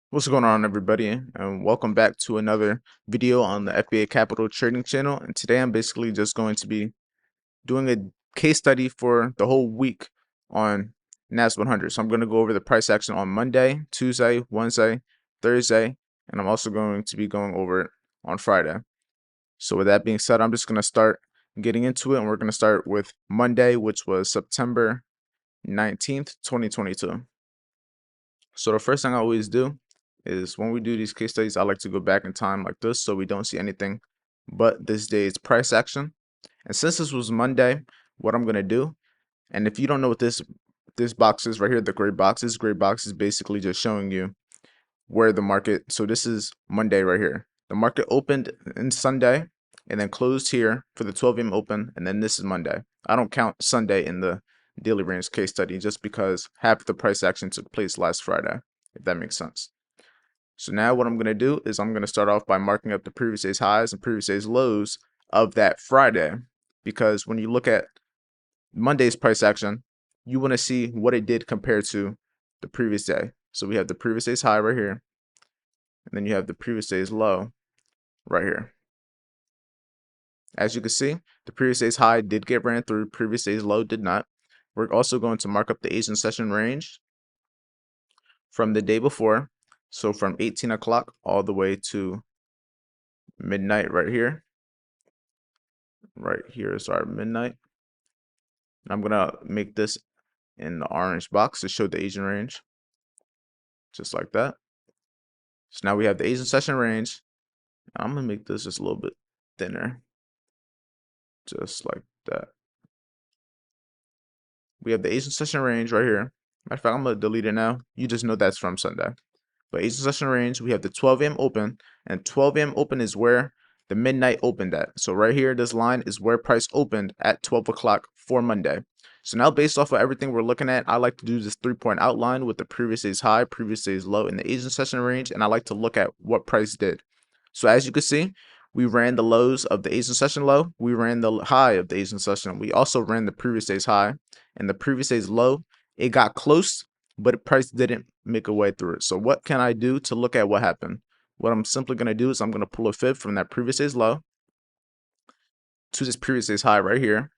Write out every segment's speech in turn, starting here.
What's going on, everybody, and welcome back to another video on the FBA Capital Trading channel. And today I'm basically just going to be doing a case study for the whole week on NAS100. So I'm going to go over the price action on Monday, Tuesday, Wednesday, Thursday, and I'm also going to be going over it on Friday. So with that being said, I'm just going to start getting into it, and we're going to start with Monday, which was September 19th, 2022. So the first thing I always do is when we do these case studies, I like to go back in time like this so we don't see anything but this day's price action. And since this was Monday, what I'm gonna do, and if you don't know what this box is right here, the gray box is basically just showing you where the market. So this is Monday right here. The market opened in Sunday and then closed here for the 12 a.m. open, and then this is Monday. I don't count Sunday in the daily range case study just because half the price action took place last Friday, if that makes sense. So now what I'm going to do is I'm going to start off by marking up the previous day's highs and previous day's lows of that Friday, because when you look at Monday's price action, you want to see what it did compared to the previous day. So we have the previous day's high right here, and then you have the previous day's low right here. As you can see, the previous day's high did get ran through, previous day's low did not. We're also going to mark up the Asian session range from the day before. So from 18 o'clock all the way to midnight right here. Right here is our midnight. I'm going to make this in the orange box to show the Asian range. Just like that. So now we have the Asian session range. I'm going to make this just a little bit thinner. Just like that. We have the Asian session range right here. Matter of fact, I'm going to delete it now. You just know that's from Sunday. But Asian session range, we have the 12 a.m. open, and 12 a.m. open is where the midnight opened at. So right here, this line is where price opened at 12 o'clock for Monday. So now based off of everything we're looking at, I like to do this 3-point outline with the previous day's high, previous day's low in the Asian session range, and I like to look at what price did. So as you can see, we ran the lows of the Asian session low, we ran the high of the Asian session. We also ran the previous day's high and the previous day's low. It got close, but price didn't make a way through it. So what can I do to look at what happened? What I'm simply going to do is I'm going to pull a fib from that previous day's low to this previous day's high right here.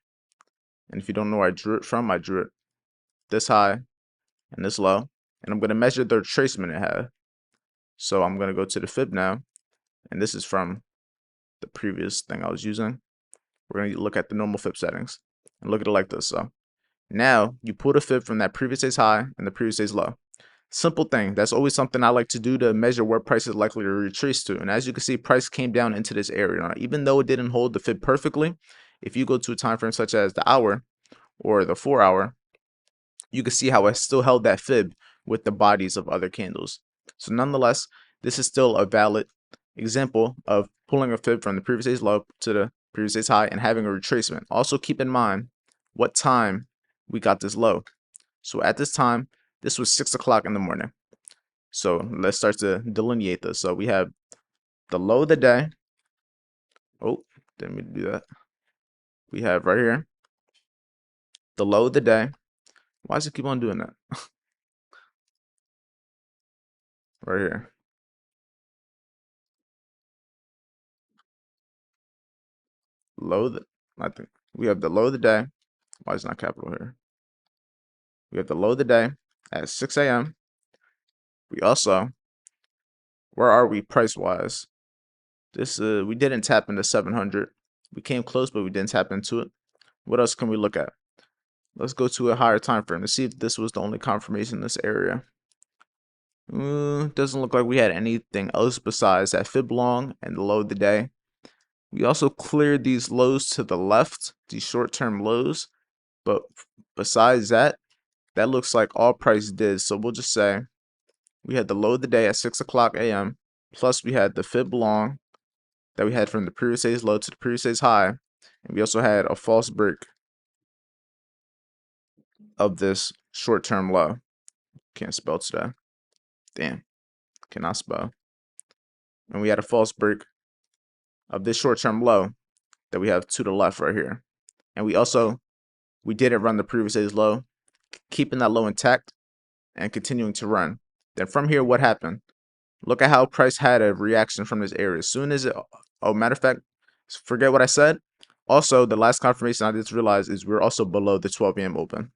And if you don't know where I drew it from, I drew it this high and this low. And I'm going to measure the retracement it had. So I'm going to go to the fib now. And this is from the previous thing I was using. We're going to look at the normal fib settings and look at it like this. So now you pull the fib from that previous day's high and the previous day's low. Simple thing. That's always something I like to do to measure where price is likely to retrace to. And as you can see, price came down into this area. Now, even though it didn't hold the fib perfectly, if you go to a time frame such as the hour or the 4-hour, you can see how it still held that fib with the bodies of other candles. So nonetheless, this is still a valid example of pulling a fib from the previous day's low to the previous day's high and having a retracement. Also keep in mind what time we got this low. So at this time, this was 6 o'clock in the morning. So let's start to delineate this. So we have the low of the day. Oh, didn't mean to do that. We have right here the low of the day. Why does it keep on doing that? Right here. I think we have the low of the day. Why is it not capital here? We have the low of the day at 6 a.m. We also, where are we price wise? This we didn't tap into 700. We came close, but we didn't tap into it. What else can we look at? Let's go to a higher time frame to see if this was the only confirmation in this area. Doesn't look like we had anything else besides that fib long and the low of the day. We also cleared these lows to the left, these short-term lows. But besides that, that looks like all price did. So we'll just say we had the low of the day at 6 o'clock a.m. Plus we had the fib long that we had from the previous day's low to the previous day's high. And we also had a false break of this short-term low. Can't spell today. Damn. Cannot spell. And we had a false break of this short-term low that we have to the left right here. And we didn't run the previous day's low, keeping that low intact and continuing to run. Then from here, what happened? Look at how price had a reaction from this area. As soon as it, oh, matter of fact, forget what I said. Also, the last confirmation I just realized is we're also below the 12 a.m. open.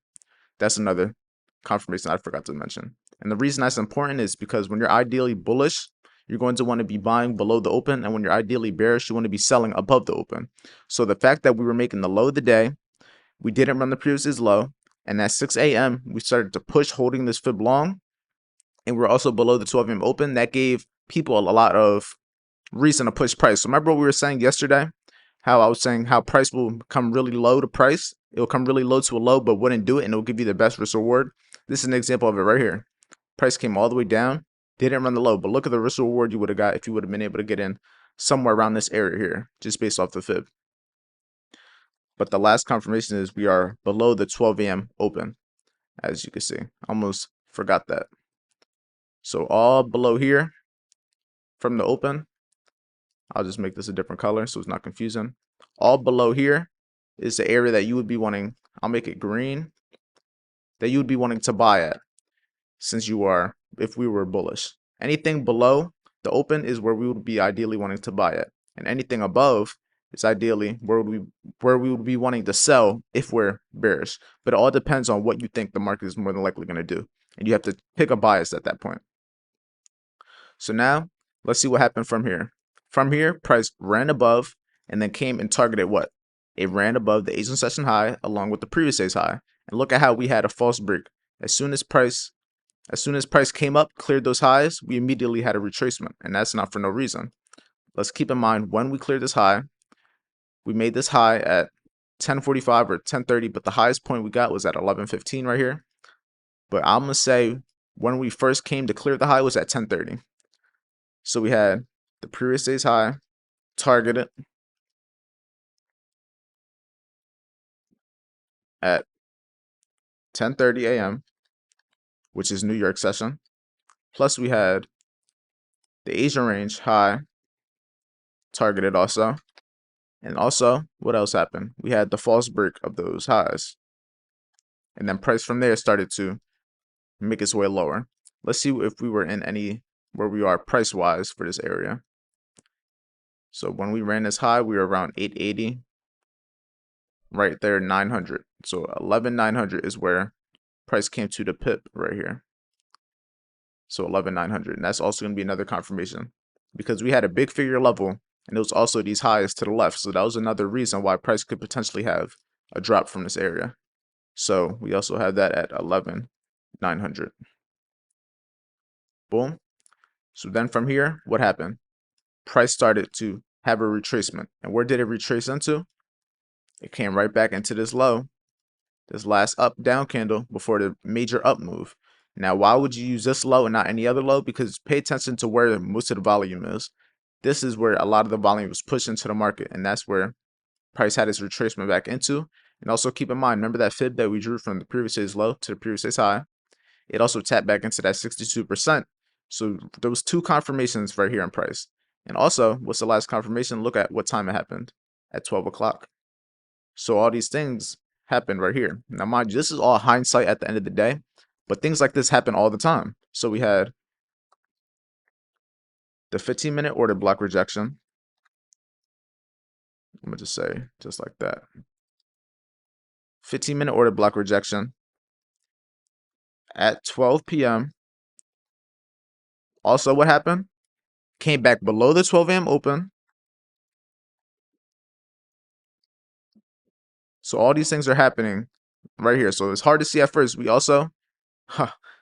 That's another confirmation I forgot to mention. And the reason that's important is because when you're ideally bullish, you're going to want to be buying below the open. And when you're ideally bearish, you want to be selling above the open. So the fact that we were making the low of the day, we didn't run the previous low. And at 6 a.m., we started to push holding this fib long. And we're also below the 12 a.m. open. That gave people a lot of reason to push price. So remember what we were saying yesterday? How I was saying how price will come really low to price. It will come really low to a low, but wouldn't do it, and it will give you the best risk reward. This is an example of it right here. Price came all the way down, didn't run the low, but look at the risk reward you would have got if you would have been able to get in somewhere around this area here, just based off the fib. But the last confirmation is we are below the 12 a.m. open, as you can see. Almost forgot that. So all below here from the open, I'll just make this a different color so it's not confusing. All below here is the area that you would be wanting, I'll make it green, that you would be wanting to buy at, since you are, if we were bullish. Anything below the open is where we would be ideally wanting to buy at. And anything above is ideally where we would be wanting to sell if we're bearish. But it all depends on what you think the market is more than likely going to do. And you have to pick a bias at that point. So now let's see what happened from here. From here, price ran above and then came and targeted what? It ran above the Asian session high along with the previous day's high. And look at how we had a false break. As soon as price came up, cleared those highs, we immediately had a retracement, and that's not for no reason. Let's keep in mind when we cleared this high, we made this high at 10:45 or 10:30, but the highest point we got was at 11:15 right here. But I'm gonna say when we first came to clear the high was at 10:30. So we had the previous day's high targeted at 10:30 a.m., which is New York session. Plus we had the Asian range high targeted also. And also, what else happened? We had the false break of those highs. And then price from there started to make its way lower. Let's see if we were in where we are price-wise for this area. So when we ran this high, we were around 880. Right there, 900. So 11,900 is where price came to the pip right here. So 11,900. And that's also going to be another confirmation because we had a big figure level and it was also these highs to the left. So that was another reason why price could potentially have a drop from this area. So we also have that at 11,900. Boom. So then from here, what happened? Price started to have a retracement. And where did it retrace into? It came right back into this low, this last up down candle before the major up move. Now, why would you use this low and not any other low? Because pay attention to where most of the volume is. This is where a lot of the volume was pushed into the market, and that's where price had its retracement back into. And also keep in mind, remember that fib that we drew from the previous day's low to the previous day's high? It also tapped back into that 62%. So there was two confirmations right here in price. And also, what's the last confirmation? Look at what time it happened, at 12 o'clock. So all these things happened right here. Now, mind you, this is all hindsight at the end of the day, but things like this happen all the time. So we had the 15-minute order block rejection. I'm going to just say just like that. 15-minute order block rejection at 12 p.m. Also, what happened? Came back below the 12 a.m. open. So all these things are happening right here. So it's hard to see at first. We also,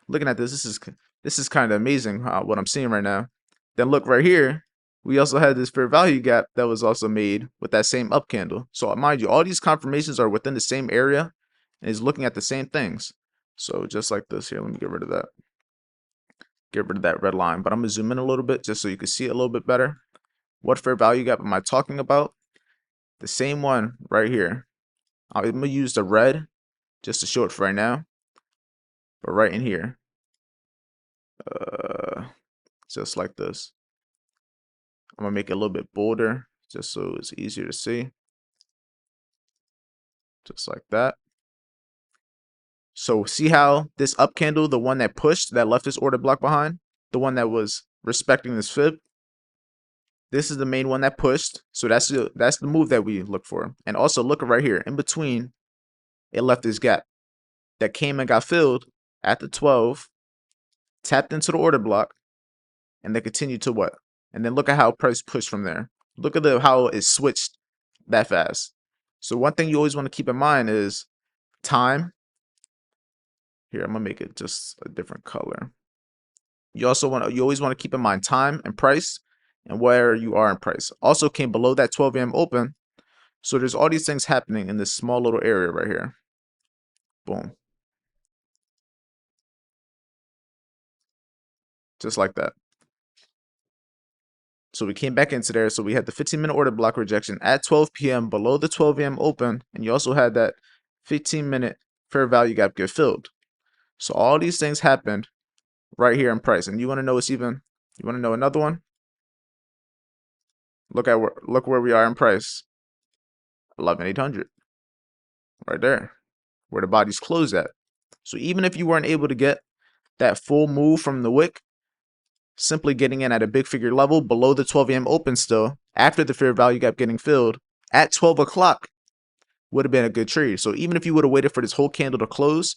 looking at this is kind of amazing what I'm seeing right now. Then look right here. We also had this fair value gap that was also made with that same up candle. So mind you, all these confirmations are within the same area and is looking at the same things. So just like this here, let me get rid of that. Get rid of that red line. But I'm going to zoom in a little bit just so you can see it a little bit better. What fair value gap am I talking about? The same one right here. I'm going to use the red just to show it for right now. But right in here. Just like this. I'm going to make it a little bit bolder just so it's easier to see. Just like that. So see how this up candle, the one that pushed, that left this order block behind, the one that was respecting this fib. This is the main one that pushed. So that's the move that we look for. And also look right here. In between, it left this gap that came and got filled at the 12, tapped into the order block, and then continued to what? And then look at how price pushed from there. Look at how it switched that fast. So one thing you always want to keep in mind is time. Here, I'm gonna make it just a different color. You always want to keep in mind time and price and where you are in price. Also came below that 12 a.m. open. So there's all these things happening in this small little area right here. Boom. Just like that. So we came back into there. So we had the 15-minute order block rejection at 12 p.m. below the 12 a.m. open. And you also had that 15-minute fair value gap get filled. So all these things happened right here in price. And you want to know you want to know another one? Look where we are in price. 11,800. Right there. Where the body's closed at. So even if you weren't able to get that full move from the wick, simply getting in at a big figure level below the 12 a.m. open still, after the fair value gap getting filled at 12 o'clock would have been a good trade. So even if you would have waited for this whole candle to close,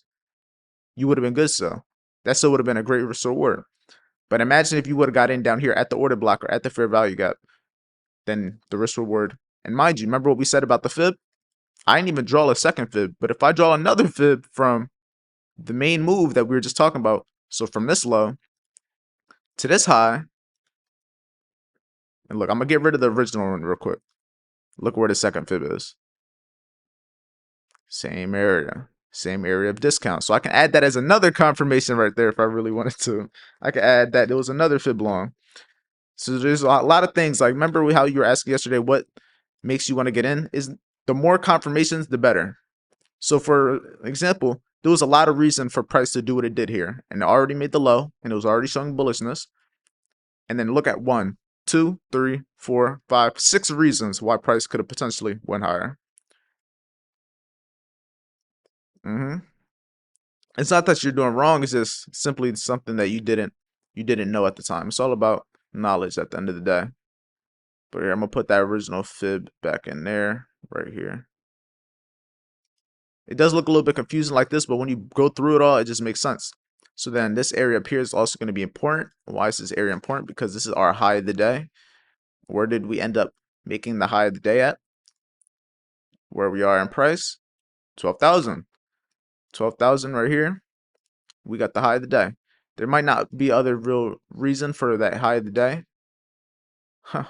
you would have been good still. That still would have been a great risk reward. But imagine if you would have got in down here at the order block or at the fair value gap, then the risk reward. And mind you, remember what we said about the fib? I didn't even draw a second fib, but if I draw another fib from the main move that we were just talking about, so from this low to this high, and look, I'm gonna get rid of the original one real quick. Look where the second fib is. Same area of discount. So I can add that as another confirmation right there if I really wanted to. I can add that there was another fib long. So there's a lot of things. Like, remember how you were asking yesterday what makes you want to get in? Is the more confirmations, the better. So for example, there was a lot of reason for price to do what it did here. And it already made the low, and it was already showing bullishness. And then look at 1, 2, 3, 4, 5, 6 reasons why price could have potentially went higher. It's not that you're doing wrong. It's just simply something that you didn't know at the time. It's all about knowledge at the end of the day. But here, I'm gonna put that original fib back in there, right here. It does look a little bit confusing like this, but when you go through it all, it just makes sense. So then this area up here is also going to be important. Why is this area important? Because this is our high of the day. Where did we end up making the high of the day at? Where we are in price? 12,000. 12,000 right here. We got the high of the day. There might not be other real reason for that high of the day. Huh.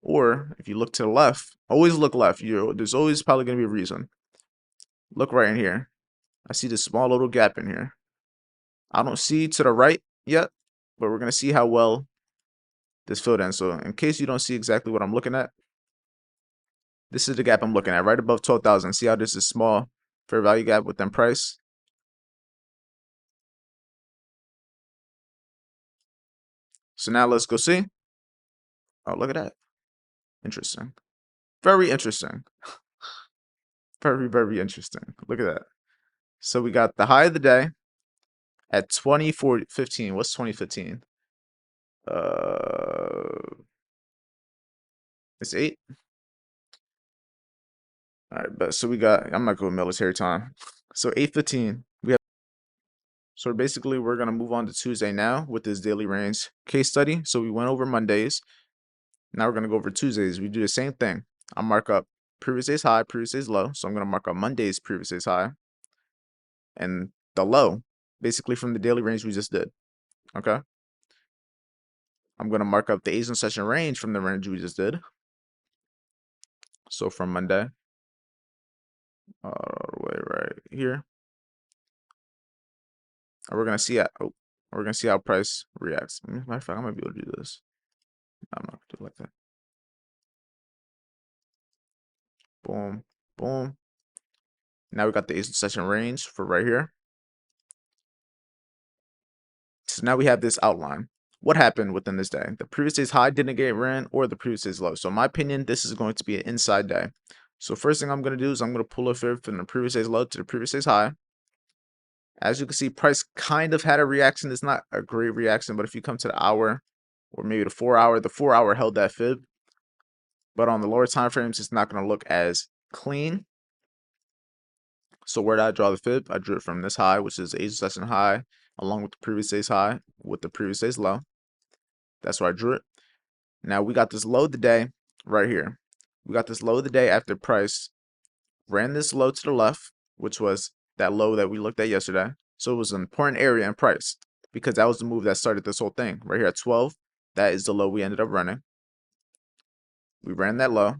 Or if you look to the left, always look left. There's always probably going to be a reason. Look right in here. I see this small little gap in here. I don't see to the right yet, but we're going to see how well this filled in. So in case you don't see exactly what I'm looking at, this is the gap I'm looking at right above 12,000. See how this is small fair value gap within price? So now let's go see. Oh, look at that. Interesting. Very interesting. Very, very interesting. Look at that. So we got the high of the day at 2015. What's 2015? It's 8. All right, but so we got, I'm not going military time. So 8:15. So basically we're gonna move on to Tuesday now with this daily range case study. So we went over Mondays. Now we're gonna go over Tuesdays. We do the same thing. I mark up previous day's high, previous day's low. So I'm gonna mark up Monday's previous day's high and the low, basically from the daily range we just did. Okay. I'm gonna mark up the Asian session range from the range we just did. So from Monday, all the way right here, and we're gonna see how price reacts. Matter of fact, I might be able to do this. I'm not gonna do it like that. Boom, boom. Now we got the Asian session range for right here. So now we have this outline. What happened within this day? The previous day's high didn't get ran, or the previous day's low. So in my opinion, this is going to be an inside day. So first thing I'm going to do is I'm going to pull a fib from the previous day's low to the previous day's high. As you can see, price kind of had a reaction. It's not a great reaction, but if you come to the hour, or maybe the 4-hour. The 4-hour held that fib, but on the lower time frames, it's not going to look as clean. So where did I draw the fib? I drew it from this high, which is the Asian session high, along with the previous day's high, with the previous day's low. That's where I drew it. Now we got this low of the day right here. We got this low of the day after price ran this low to the left, which was that low that we looked at yesterday. So it was an important area in price because that was the move that started this whole thing. Right here at 12, that is the low we ended up running. We ran that low.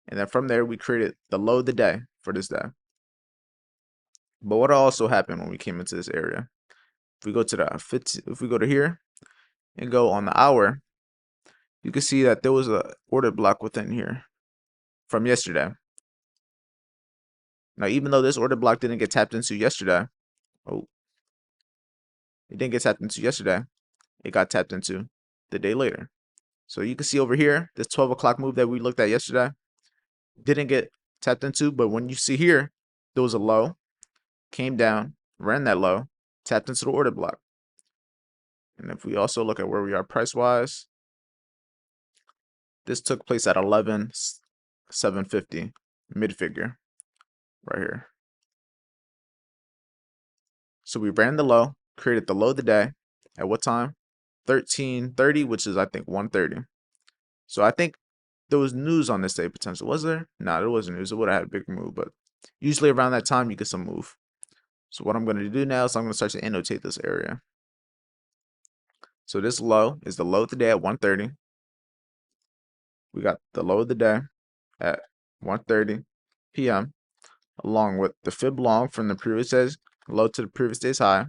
And then from there, we created the low of the day for this day. But what also happened when we came into this area? If we go to the 50, if we go to here and go on the hour, you can see that there was a order block within here from yesterday. Now, even though this order block didn't get tapped into yesterday, it didn't get tapped into yesterday, it got tapped into the day later. So you can see over here, this 12 o'clock move that we looked at yesterday didn't get tapped into, but when you see here, there was a low, came down, ran that low, tapped into the order block. And if we also look at where we are price-wise, this took place at 11,750 mid-figure right here. So we ran the low, created the low of the day at what time? 13:30, which is I think 1:30. So I think there was news on this day potential. Was there? No, there wasn't news. It would have had a big move, but usually around that time you get some move. So what I'm going to do now is I'm going to start to annotate this area. So this low is the low of the day at 1:30. We got the low of the day at 1:30 p.m. along with the fib long from the previous day's low to the previous day's high.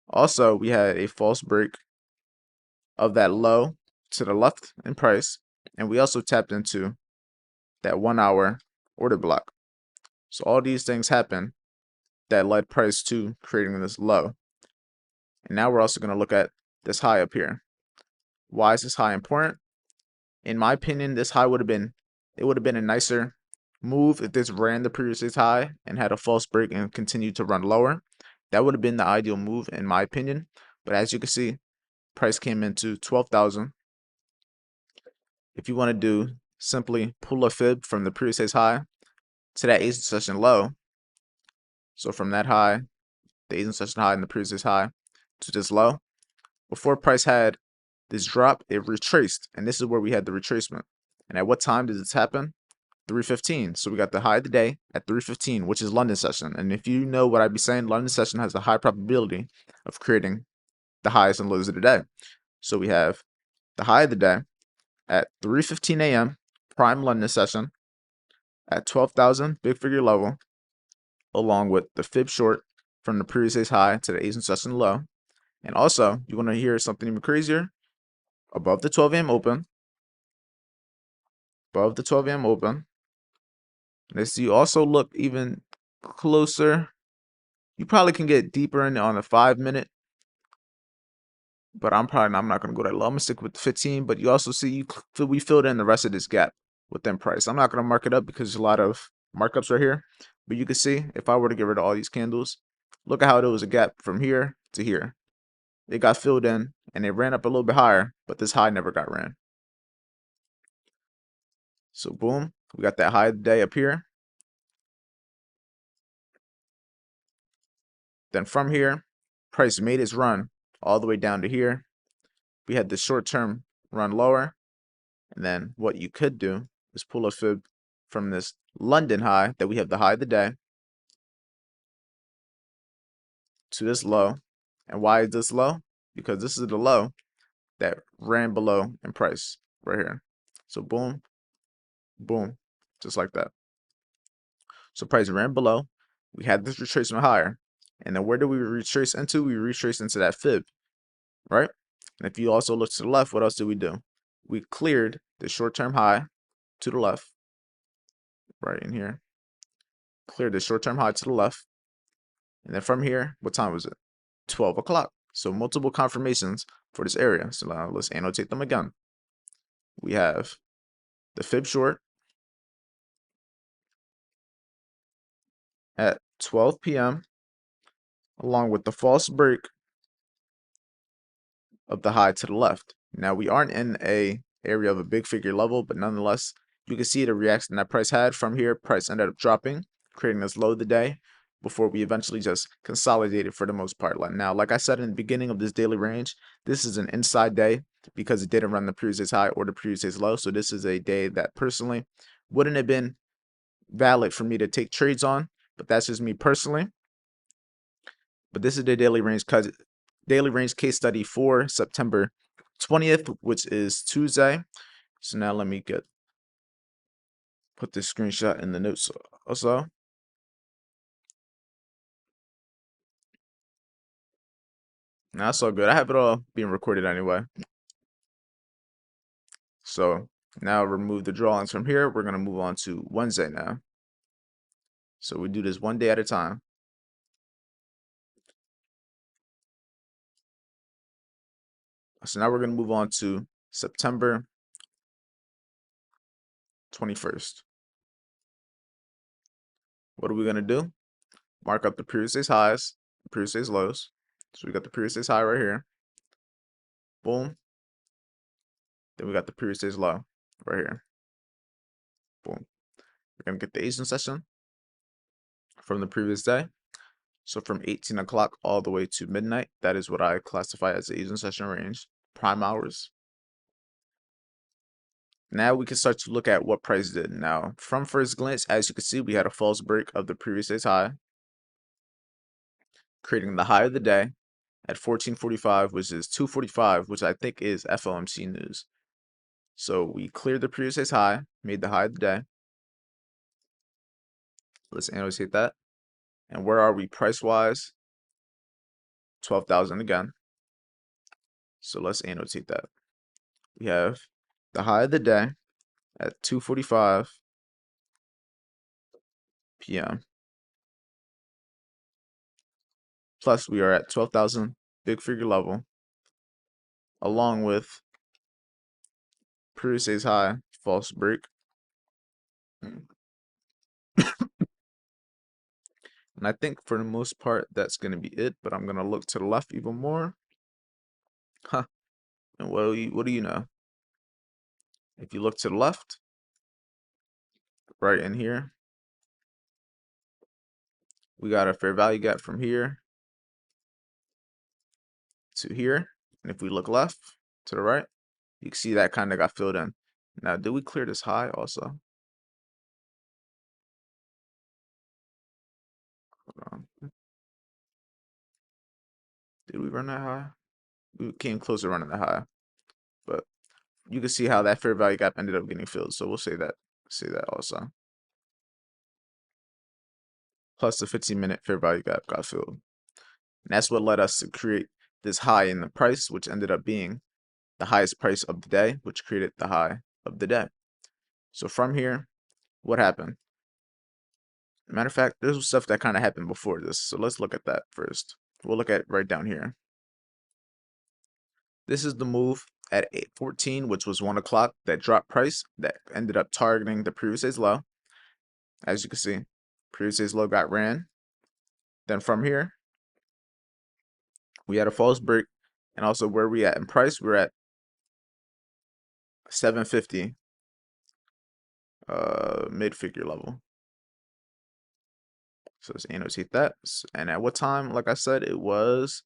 Also, we had a false break of that low to the left in price, and we also tapped into that 1 hour order block. So all these things happen that led price to creating this low. And now we're also going to look at this high up here. Why is this high important? In my opinion, this high would have been a nicer move if this ran the previous day's high and had a false break and continued to run lower. That would have been the ideal move in my opinion. But as you can see, price came into 12,000. If you want to do simply pull a fib from the previous day's high to that Asian session low, so from that high, the Asian session high and the previous day's high to this low, before price had this drop, it retraced, and this is where we had the retracement. And at what time did this happen? 3:15. So we got the high of the day at 3:15, which is London session. And if you know what I'd be saying, London session has a high probability of creating the highs and lows of the day. So we have the high of the day at 3:15 a.m. prime London session at 12,000 big figure level, along with the fib short from the previous day's high to the Asian session low. And also, you want to hear something even crazier? Above the 12 a.m. open, above the 12 a.m. open. Let's you also look even closer. You probably can get deeper in on a 5-minute, but I'm not gonna go that low. I'm gonna stick with the 15. But you also see we filled in the rest of this gap within price. I'm not gonna mark it up because there's a lot of markups right here. But you can see if I were to get rid of all these candles, look at how there was a gap from here to here. It got filled in and it ran up a little bit higher, but this high never got ran. So boom, we got that high of the day up here. Then from here, price made its run all the way down to here. We had the short-term run lower. And then what you could do is pull a fib from this London high that we have the high of the day to this low. And why is this low? Because this is the low that ran below in price right here. So boom, boom, just like that. So price ran below. We had this retracement higher. And then where do we retrace into? We retrace into that fib, right? And if you also look to the left, what else did we do? We cleared the short-term high to the left, right in here. Cleared the short-term high to the left. And then from here, what time was it? 12 o'clock. So multiple confirmations for this area. So now let's annotate them again. We have the fib short at 12 p.m. along with the false break of the high to the left. Now we aren't in a area of a big figure level, but nonetheless, you can see the reaction that price had. From here, price ended up dropping, creating this low of the day before we eventually just consolidated for the most part. Now, like I said in the beginning of this daily range, this is an inside day because it didn't run the previous day's high or the previous day's low. So this is a day that personally wouldn't have been valid for me to take trades on, but that's just me personally. But this is the daily range case study for September 20th, which is Tuesday. So now let me put this screenshot in the notes also. Now that's all good. I have it all being recorded anyway. So now remove the drawings from here. We're gonna move on to Wednesday now. So we do this one day at a time. So now we're gonna move on to September 21st. What are we gonna do? Mark up the previous day's highs, previous day's lows. So we got the previous day's high right here. Boom. Then we got the previous day's low right here. Boom. We're gonna get the Asian session from the previous day. So from 18 o'clock all the way to midnight, that is what I classify as the Asian session range, prime hours. Now we can start to look at what price did. Now, from first glance, as you can see, we had a false break of the previous day's high, creating the high of the day at 1445, which is 245, which I think is FOMC news. So we cleared the previous day's high, made the high of the day. Let's annotate that. And where are we price-wise? 12,000 again. So let's annotate that. We have the high of the day at 2:45 p.m. Plus we are at 12,000 big figure level, along with previous day's high false break. And I think for the most part, that's going to be it. But I'm going to look to the left even more. Huh. And what do you know? If you look to the left, right in here, we got a fair value gap from here to here. And if we look left to the right, you can see that kind of got filled in. Now, did we clear this high also? Hold on. Did we run that high? We came close to running that high. But you can see how that fair value gap ended up getting filled. So we'll say that also. Plus the 15-minute fair value gap got filled. And that's what led us to create this high in the price, which ended up being the highest price of the day, which created the high of the day. So from here, what happened? Matter of fact, there's stuff that kind of happened before this. So let's look at that first. We'll look at right down here. This is the move at 8:14, which was 1 o'clock, that dropped price that ended up targeting the previous day's low. As you can see, previous day's low got ran. Then from here, we had a false break. And also where we at in price, we're at 750 mid-figure level. So let's annotate that. And at what time? Like I said, it was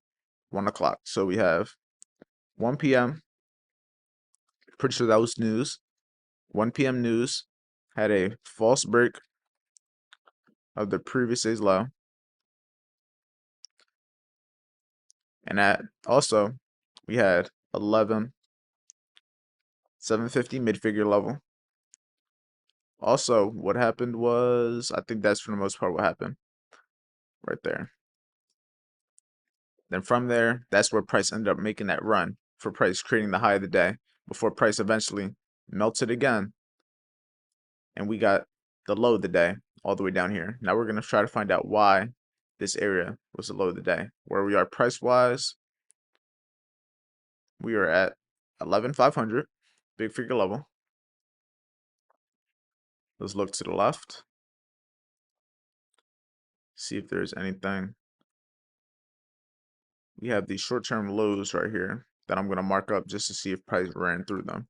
1 o'clock. So we have 1 p.m. Pretty sure that was news. 1 p.m. news had a false break of the previous day's low. And at also, we had 750 mid-figure level. Also, what happened was, I think that's for the most part what happened right there. Then from there, that's where price ended up making that run for price creating the high of the day before price eventually melted again. And we got the low of the day all the way down here. Now we're going to try to find out why this area was the low of the day. Where we are price-wise, we are at 11,500, big figure level. Let's look to the left. See if there's anything. We have these short-term lows right here. that I'm gonna mark up just to see if price ran through them.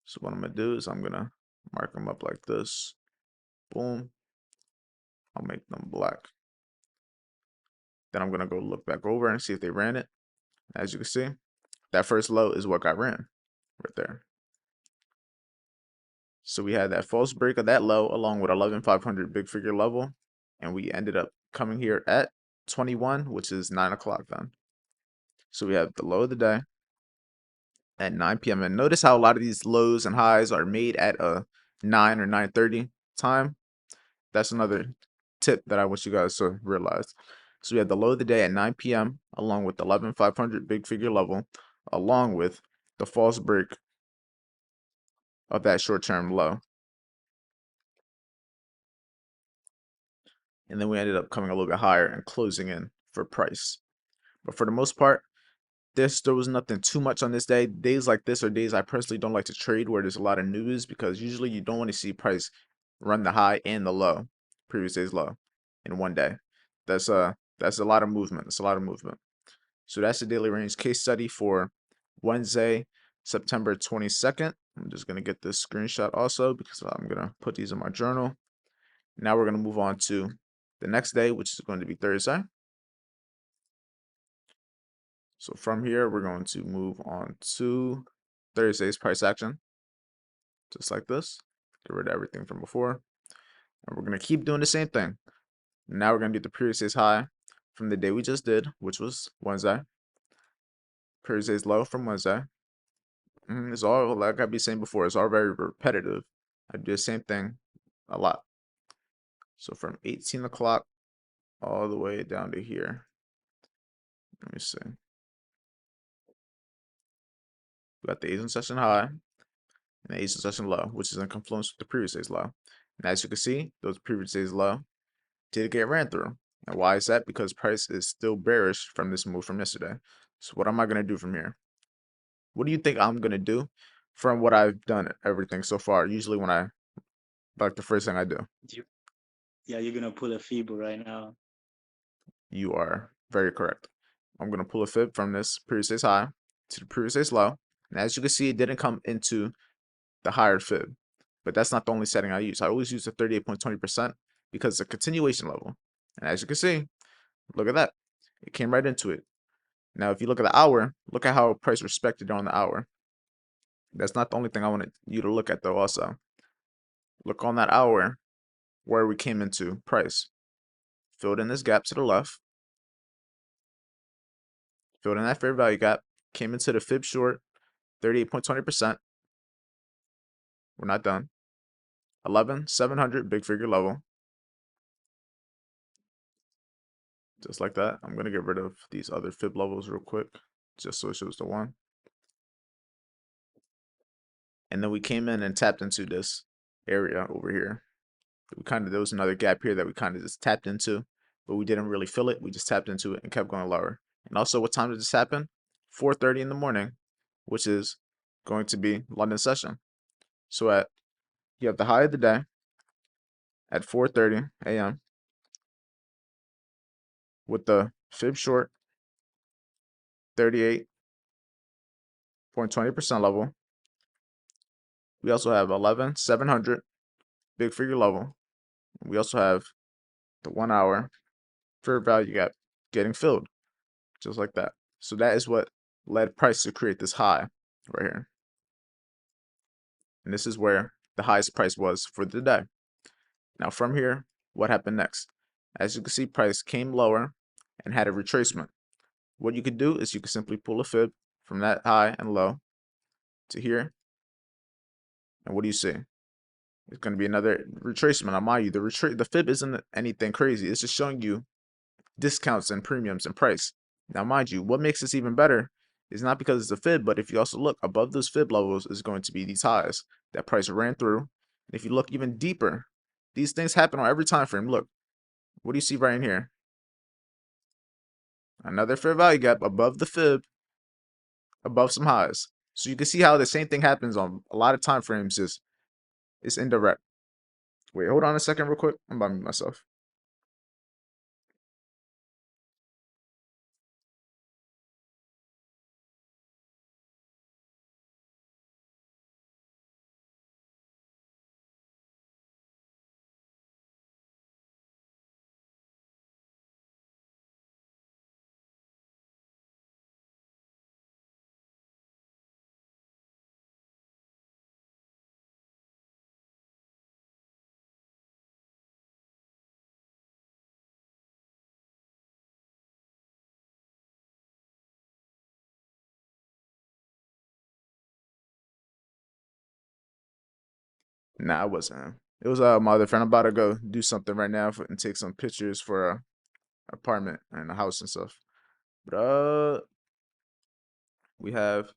So what I'm gonna do is I'm gonna mark them up like this. Boom. I'll make them black. Then I'm gonna go look back over and see if they ran it. As you can see, that first low is what got ran right there. So we had that false break of that low along with 11,500 big figure level, and we ended up coming here at 21, which is 9 o'clock then. So we have the low of the day at 9 p.m. And notice how a lot of these lows and highs are made at a 9 or 9:30 time. That's another tip that I want you guys to realize. So we have the low of the day at 9 p.m. along with the 11,500 big figure level, along with the false break of that short-term low. And then we ended up coming a little bit higher and closing in for price. But for the most part, there was nothing too much on this day. Days like this are days I personally don't like to trade where there's a lot of news, because usually you don't want to see price run the high and the low, previous day's low, in one day. That's a lot of movement. That's a lot of movement. So that's the daily range case study for Wednesday, September 22nd. I'm just gonna get this screenshot also because I'm gonna put these in my journal. Now we're gonna move on to the next day, which is going to be Thursday. So from here, we're going to move on to Thursday's price action, just like this. Get rid of everything from before. And we're going to keep doing the same thing. Now we're going to do the previous day's high from the day we just did, which was Wednesday. Previous day's low from Wednesday. It's all, like I've been saying before, it's all very repetitive. I do the same thing a lot. So from 18 o'clock all the way down to here. Let me see. We got the Asian session high and the Asian session low, which is in confluence with the previous day's low. And as you can see, those previous days low did get ran through. And why is that? Because price is still bearish from this move from yesterday. So what am I going to do from here? What do you think I'm going to do from what I've done everything so far? Usually when I, like the first thing I do. Yeah, you're gonna pull a fib right now. You are very correct. I'm going to pull a fib from this previous day's high to the previous day's low. And as you can see, it didn't come into the higher fib. But that's not the only setting I use. I always use the 38.20% because it's a continuation level. And as you can see, look at that. It came right into it. Now, if you look at the hour, look at how price respected on the hour. That's not the only thing I wanted you to look at, though, also. Look on that hour where we came into price. Filled in this gap to the left. Filled in that fair value gap. Came into the fib short, 38.20%. We're not done. 11,700 big figure level. Just like that. I'm going to get rid of these other fib levels real quick, just so it shows the one. And then we came in and tapped into this area over here. There was another gap here that we kind of just tapped into, but we didn't really fill it. We just tapped into it and kept going lower. And also, what time did this happen? 4:30 in the morning, which is going to be London session. So you have the high of the day at 4:30 a.m. with the fib short 38.20% level. We also have 11,700 big figure level. We also have the 1 hour fair value gap getting filled, just like that. So that is what led price to create this high right here. And this is where the highest price was for the day. Now from here, what happened next? As you can see, price came lower and had a retracement. What you could do is you could simply pull a fib from that high and low to here. And what do you see? It's going to be another retracement. Now, mind you, the fib isn't anything crazy. It's just showing you discounts and premiums and price. Now, mind you, what makes this even better is not because it's a fib, but if you also look above those fib levels is going to be these highs that price ran through. And if you look even deeper, these things happen on every time frame. Look, what do you see right in here? Another fair value gap above the fib, above some highs. So you can see how the same thing happens on a lot of time frames. It's indirect. Wait, hold on a second real quick. I'm about to mute myself. Nah, I wasn't. It was my other friend. I'm about to go do something right now and take some pictures for a apartment and a house and stuff. But we have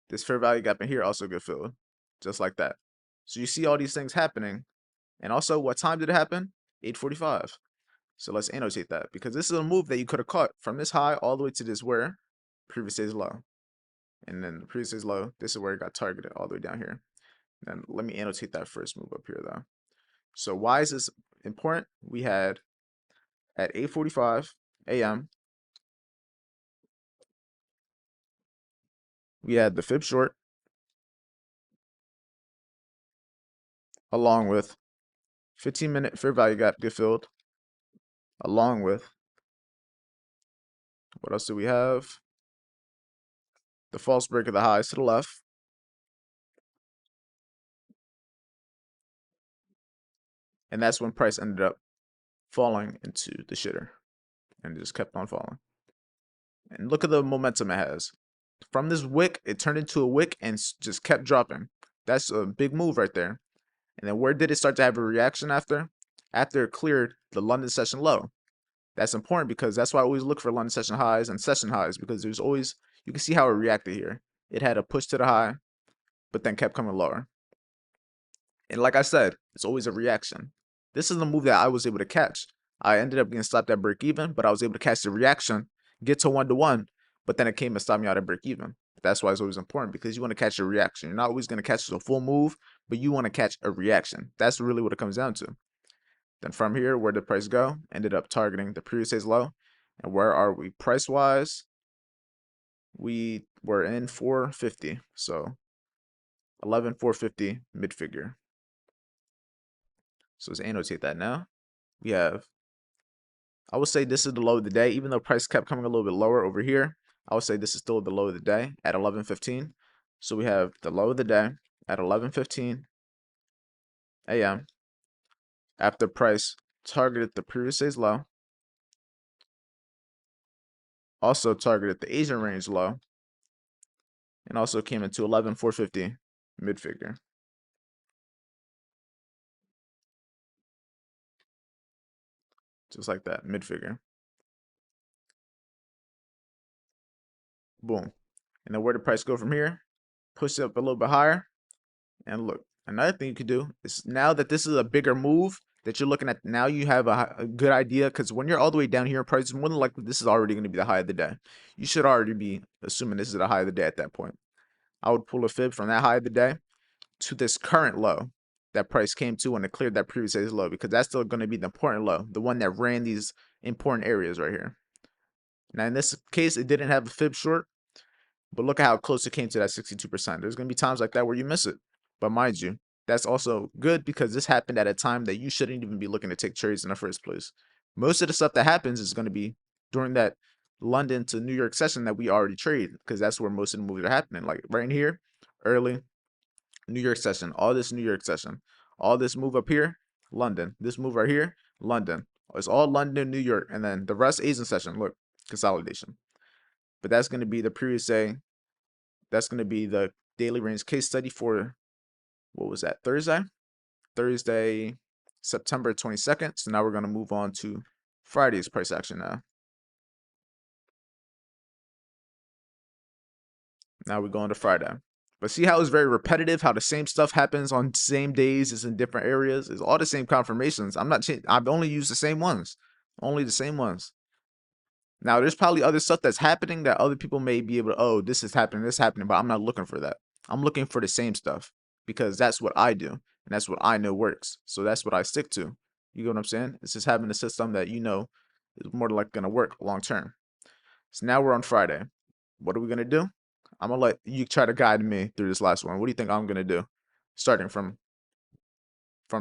this fair value gap in here also get filled, just like that. So you see all these things happening, and also what time did it happen? 8:45. So let's annotate that because this is a move that you could have caught from this high all the way to this where previous day's low, and then the previous day's low. This is where it got targeted all the way down here. And let me annotate that first move up here though. So why is this important? We had at 8:45 a.m. we had the fib short along with 15-minute fair value gap get filled along with what else do we have? The false break of the highs to the left, and that's when price ended up falling into the shitter and just kept on falling. And look at the momentum it has. From this wick, it turned into a wick and just kept dropping. That's a big move right there. And then where did it start to have a reaction after? After it cleared the London session low. That's important because that's why I always look for London session highs and session highs because there's always, you can see how it reacted here. It had a push to the high, but then kept coming lower. And like I said, it's always a reaction. This is the move that I was able to catch. I ended up getting stopped at break even, but I was able to catch the reaction, get to 1-to-1, but then it came and stopped me out at break even. That's why it's always important because you want to catch a reaction. You're not always going to catch the full move, but you want to catch a reaction. That's really what it comes down to. Then from here, where did price go? Ended up targeting the previous day's low. And where are we price wise? We were in 450. So 11,450 mid figure. So let's annotate that now. We have, I would say this is the low of the day, even though price kept coming a little bit lower over here. I would say this is still the low of the day at 11:15. So we have the low of the day at 11:15 a.m. after price targeted the previous day's low, also targeted the Asian range low, and also came into 11,450 mid figure. Just like that, mid figure. Boom. And then where did price go from here? Push it up a little bit higher. And look, another thing you could do is now that this is a bigger move that you're looking at, now you have a good idea because when you're all the way down here in price, more than likely this is already going to be the high of the day. You should already be assuming this is the high of the day at that point. I would pull a fib from that high of the day to this current low that price came to when it cleared that previous day's low because that's still going to be the important low, the one that ran these important areas right here. Now in this case, it didn't have a fib short, but look at how close it came to that 62%. There's going to be times like that where you miss it. But mind you, that's also good because this happened at a time that you shouldn't even be looking to take trades in the first place. Most of the stuff that happens is going to be during that London to New York session that we already trade because that's where most of the moves are happening. Like right in here, early New York session, all this New York session, all this move up here, London. This move right here, London. It's all London, New York, and then the rest Asian session. Look, consolidation. But that's going to be the previous day. That's going to be the daily range case study for what was that, Thursday? Thursday, September 22nd. So now we're going to move on to Friday's price action now. Now we're going to Friday. But see how it's very repetitive, how the same stuff happens on same days as in different areas? It's all the same confirmations. I'm not changing. I've only used the same ones. Only the same ones. Now there's probably other stuff that's happening that other people may be able to, oh, this is happening, but I'm not looking for that. I'm looking for the same stuff because that's what I do and that's what I know works. So that's what I stick to. You get what I'm saying? It's just having a system that you know is more like gonna work long term. So now we're on Friday. What are we gonna do? I'm gonna let you try to guide me through this last one. What do you think I'm gonna do? Starting from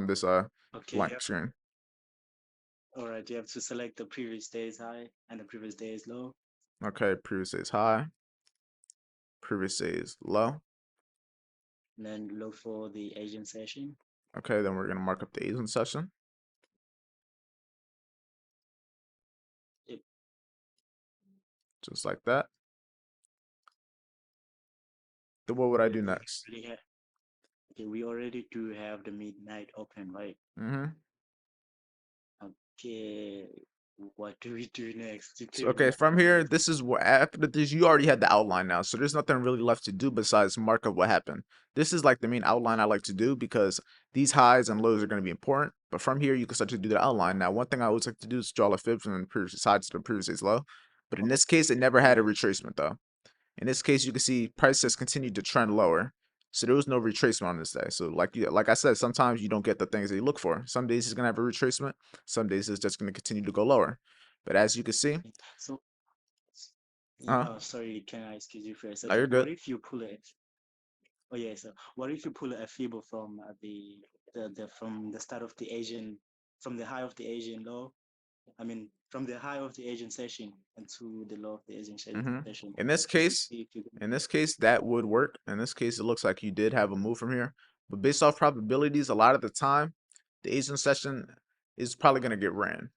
this Okay, blank screen. all right. You have to select the previous day's high and the previous day's low. Okay, previous is high, previous is low. And then look for the Asian session. Okay, then we're gonna mark up the Asian session, It, just like that. Then what would I you do next? really have Okay, we already do have the midnight open, right? Mm-hmm. Okay, what do we do next? You So, tell okay, me. from here, this is what after this you already had the outline now, so there's nothing really left to do besides mark up what happened. This is like the main outline I like to do because these highs and lows are going to be important. But from here, you can start to do the outline. Now, one thing I always like to do is draw a fib from the previous side to the previous day's low. But in this case, it never had a Yeah, retracement though. In this case, you can see price has continued to trend lower. So there was no retracement on this day. So like I said, sometimes you don't get the things that you look for. Some days it's gonna have a retracement. Some days it's just gonna continue to go lower. But as you can see, okay. So, uh, oh, sorry, can I excuse you first? now you're Okay, what good. if you pull it? Oh, yeah, so what if you pull a fib from the from the start of the Asian, from the high of the Asian low? I mean, from the high of the Asian session and to the low of the Asian hmm session, In this just to case, see if you in can. this case, that would work. In this case, it looks like you did have a move from here. But based off probabilities, a lot of the time, the Asian session is probably gonna get ran.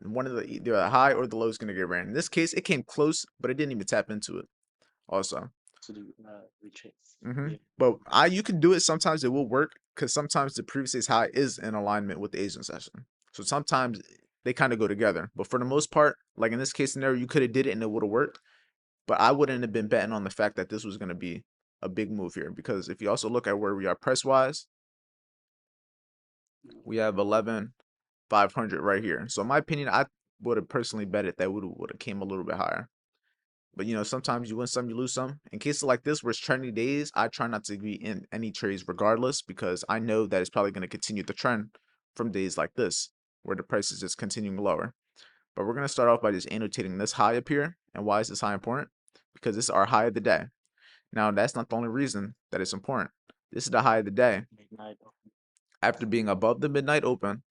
And one of the either the high or the low is gonna get ran. In this case, it came close, but it didn't even tap into it. Also. To the retrace. hmm Yeah. But you can do it. Sometimes it will work because sometimes the previous day's high is in alignment with the Asian session. So sometimes they kind of go together. But for the most part, like in this case scenario, you could have did it and it would have worked. But I wouldn't have been betting on the fact that this was going to be a big move here because if you also look at where we are price wise, we have 11,500 right here. So in my opinion, I would have personally bet it that would have came a little bit higher. But sometimes you win some, you lose some. In cases like this where it's trending days, I try not to be in any trades regardless because I know that it's probably going to continue the trend from days like this where the price is just continuing lower. But we're going to start off by just annotating this high up here. And why is this high important? Because this is our high of the day. Now, that's not the only reason that it's important. This is the high of the day Midnight. after being above the midnight open,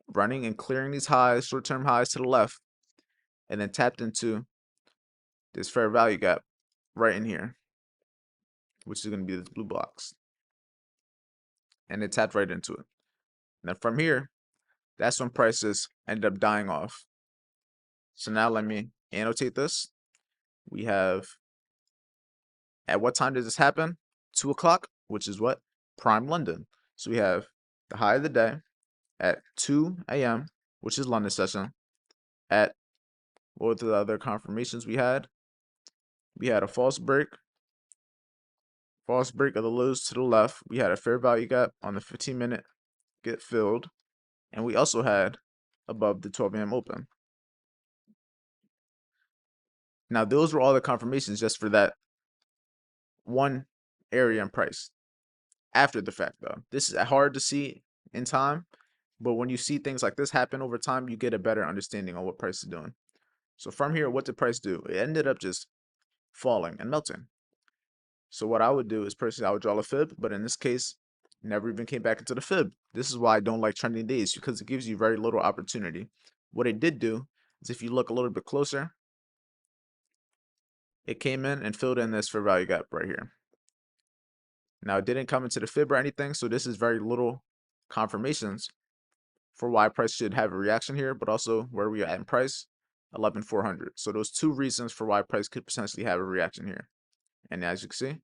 running and clearing these highs, short-term highs to the left, and then tapped into this fair value gap right in here, which is going to be this blue box. And it tapped right into it. And then from here, that's when prices ended up dying off. So now let me annotate this. We have, at what time does this happen? 2 o'clock, which is what? Prime London. So we have the high of the day at 2 a.m., which is London session. At, what were the other confirmations we had? We had a false break of the lows to the left. We had a fair value gap on the 15-minute get filled. And we also had above the 12 a.m. open. Now, those were all the confirmations just for that one area and price. After the fact, though, this is hard to see in time, but when you see things like this happen over time, you get a better understanding on what price is doing. So from here, what did price do? It ended up just falling and melting. So what I would do is personally, I would draw a fib, but in this case, never even came back into the fib. This is why I don't like trending days because it gives you very little opportunity. What it did do is if you look a little bit closer, it came in and filled in this fair value gap right here. Now, it didn't come into the fib or anything, so this is very little confirmations for why price should have a reaction here, but also where we are at in price, 11,400. So those two reasons for why price could potentially have a reaction here. And as you can see,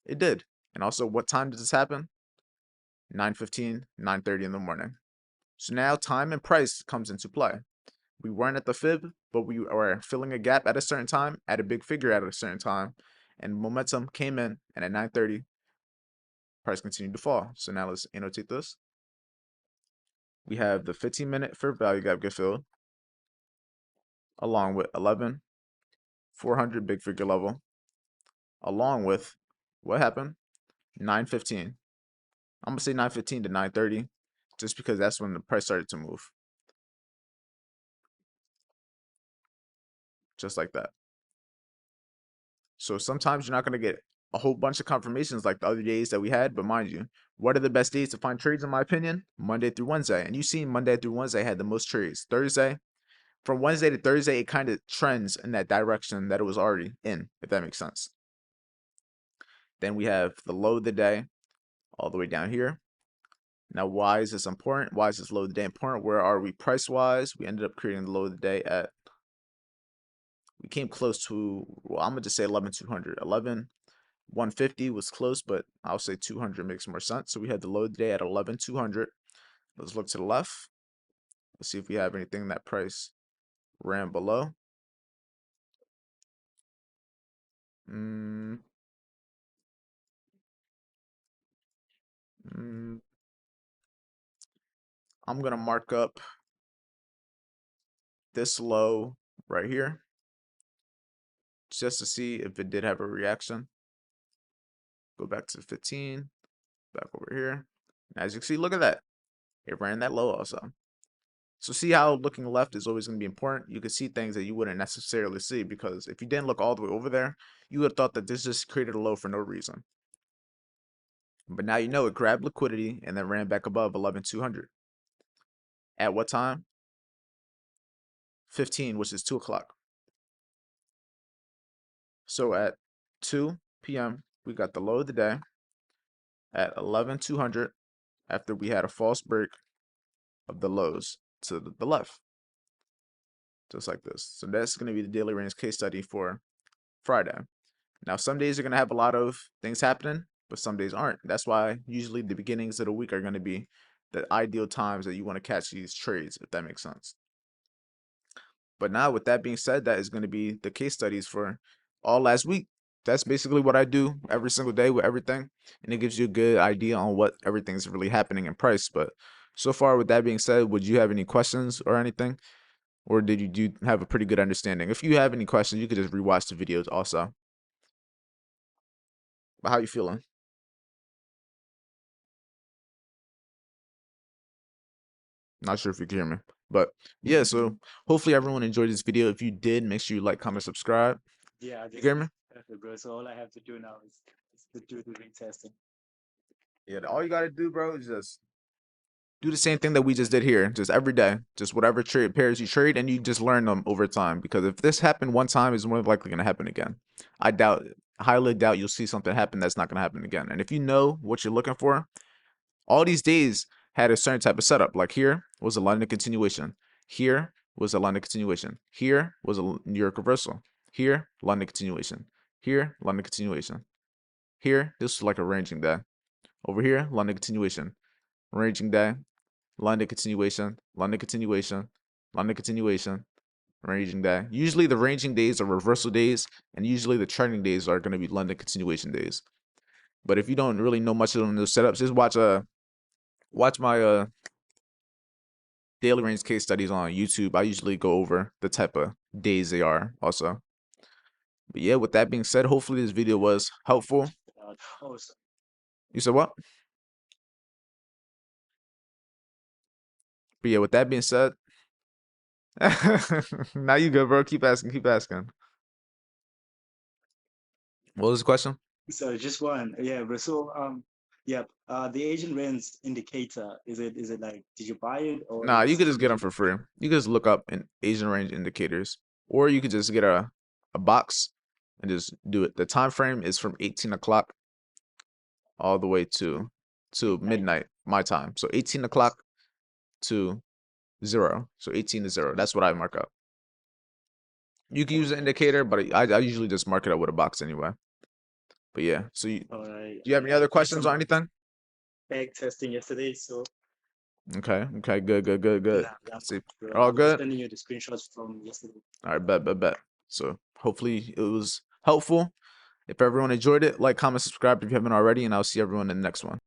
it did. And also, what time did this happen? 9:15, 9:30 in the morning. So now time and price comes into play. We weren't at the fib, but we were filling a gap at a certain time, at a big figure at a certain time, and momentum came in, and at 9:30, price continued to fall. So now let's annotate this. We have the 15-minute fair value gap get filled, along with 11,400 big figure level, along with what happened? 9:15. I'm gonna say 9:15 to 9:30, just because that's when the price started to move, just like that. So sometimes you're not gonna get a whole bunch of confirmations like the other days that we had, but mind you, what are the best days to find trades in my opinion? Monday through Wednesday, and you see Monday through Wednesday had the most trades. Thursday, from Wednesday to Thursday, it kind of trends in that direction that it was already in, if that makes sense. Then we have the low of the day all the way down here. Now, why is this important? Why is this low of the day important? Where are we price wise? We ended up creating the low of the day at, we came close to, well, I'm gonna just say 11,200. 150 was close, but I'll say 200 makes more sense. So we had the low today at 11,200. Let's look to the left. Let's see if we have anything that price ran below. Mm, mm, I'm gonna mark up this low right here just to see if it did have a reaction. Go back to 15, back over here. As you can see, look at that. It ran that low also. So see how looking left is always going to be important. You can see things that you wouldn't necessarily see, because if you didn't look all the way over there, you would have thought that this just created a low for no reason. But now you know it grabbed liquidity and then ran back above 11,200. At what time? 15, which is 2 o'clock. So at 2 p.m., we got the low of the day at 11,200 after we had a false break of the lows to the left, just like this. So that's going to be the daily range case study for Friday. Now, some days are going to have a lot of things happening, but some days aren't. That's why usually the beginnings of the week are going to be the ideal times that you want to catch these trades, if that makes sense. But now, with that being said, that is going to be the case studies for all last week. That's basically what I do every single day with everything, and it gives you a good idea on what everything's really happening in price. But so far, with that being said, would you have any questions or anything? Or did you do have a pretty good understanding? If you have any questions, you could just rewatch the videos also. But how you feeling? Not sure if you can hear me. But yeah, so hopefully everyone enjoyed this video. If you did, make sure you like, comment, subscribe. Yeah, You this hear is me? perfect, bro. So all I have to do now is to do the retesting. Yeah, all you gotta do, bro, is just do the same thing that we just did here, just every day. Just whatever trade pairs you trade, and you just learn them over time. Because if this happened one time, it's more likely gonna happen again. I doubt, highly doubt you'll see something happen that's not gonna happen again. And if you know what you're looking for, all these days had a certain type of setup. Like here was a London continuation. Here was a London continuation. Here was a New York reversal. Here, London continuation. Here, London continuation. Here, this was like a ranging day. Over here, London continuation. Ranging day, London continuation, London continuation, London continuation, ranging day. Usually the ranging days are reversal days, and usually the trending days are going to be London continuation days. But if you don't really know much of those setups, just watch my daily range case studies on YouTube. I usually go over the type of days they are also. But yeah, with that being said, hopefully this video was helpful. Oh, so, You said what? But yeah, with that being said, now you go, bro. Keep asking, keep asking. What was the question? so just one, yeah, bro. So yeah, the Asian range indicator, is it like, did you buy it or Nah, you it's could just get them something for that free. You could just look up in Asian range indicators, or you could just get a box and just do it. The time frame is from 18 o'clock all the way to midnight? midnight my time. So 18 o'clock to 0. So 18 to 0. That's what I mark up. You can use an indicator, but I usually just mark it up with a box anyway. But yeah, so do All right, you have any other I did questions some or anything? bag testing yesterday, so Okay, okay, good, good, good, good. nah, I'm See, good, bro. all I'm just good? sending you the screenshots from yesterday. All right, bet, bet, bet. So hopefully it was helpful. If everyone enjoyed it, like, comment, subscribe if you haven't already, and I'll see everyone in the next one.